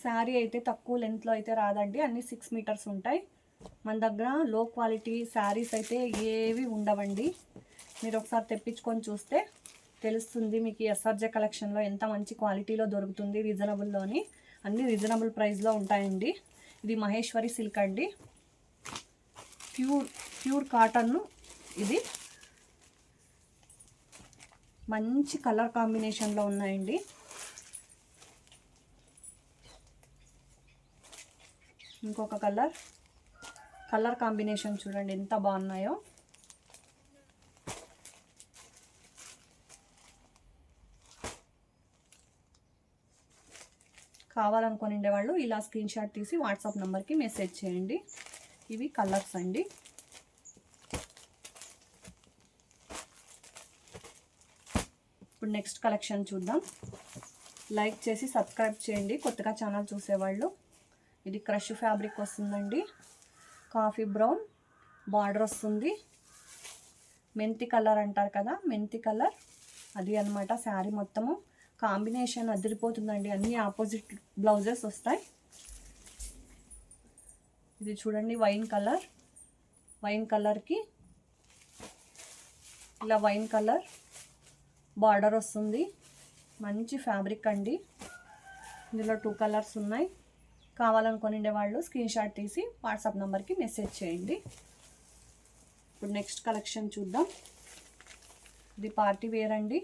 శారీ అయితే తక్కువ లెంత్లో అయితే రాదండి, అన్ని 6 మీటర్స్ ఉంటాయి. మన దగ్గర లో క్వాలిటీ శారీస్ అయితే ఏవి ఉండవండి. మీరు ఒకసారి తెప్పించుకొని చూస్తే తెలుస్తుంది మీకు. ఎస్ఆర్జే కలెక్షన్లో ఎంత మంచి క్వాలిటీలో దొరుకుతుంది, రీజనబుల్లోని. అన్నీ రీజనబుల్ ప్రైస్లో ఉంటాయండి. ఇది మహేశ్వరి సిల్క్ అండి, ప్యూర్ కాటన్. ఇది మంచి కలర్ కాంబినేషన్లో ఉన్నాయండి. ఇంకొక కలర్ కాంబినేషన్ చూడండి ఎంత బాగున్నాయో. కావాలనుకునే వాళ్ళు ఇలా స్క్రీన్ షాట్ తీసి వాట్సాప్ నెంబర్కి మెసేజ్ చేయండి. ఇవి కలర్స్ అండి. ఇప్పుడు నెక్స్ట్ కలెక్షన్ చూద్దాం. లైక్ చేసి సబ్స్క్రైబ్ చేయండి కొత్తగా ఛానల్ చూసేవాళ్ళు. ఇది క్రష్ ఫ్యాబ్రిక్ వస్తుందండి, కాఫీ బ్రౌన్ బార్డర్ వస్తుంది. మెంతి కలర్ అంటారు కదా, మెంతి కలర్ అది అన్నమాట. శారీ మొత్తము కాంబినేషన్ అదిరిపోతుందండి. అన్ని ఆపోజిట్ బ్లౌజెస్ వస్తాయి. ఇది చూడండి వైన్ కలర్కి ఇలా వైన్ కలర్ బార్డర్ వస్తుంది. మంచి ఫ్యాబ్రిక్ అండి. ఇందులో 2 కలర్స్ ఉన్నాయి. కావాలనుకునే వాళ్ళు స్క్రీన్ షాట్ తీసి వాట్సాప్ నెంబర్కి మెసేజ్ చేయండి. ఇప్పుడు నెక్స్ట్ కలెక్షన్ చూద్దాం. ఇది పార్టీ వేర్ అండి,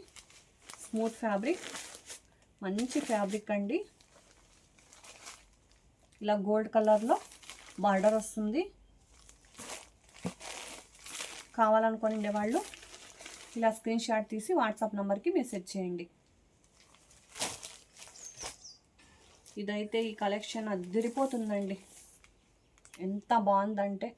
స్మూత్ ఫ్యాబ్రిక్, మంచి ఫ్యాబ్రిక్ అండి. ఇలా గోల్డ్ కలర్లో బార్డర్ వస్తుంది. కావాలనుకునే వాళ్ళు ఇలా స్క్రీన్ షాట్ తీసి వాట్సాప్ నెంబర్కి మెసేజ్ చేయండి. ఇదైతే ఈ కలెక్షన్ అదిరిపోతుందండి, ఎంత బాగుందంటే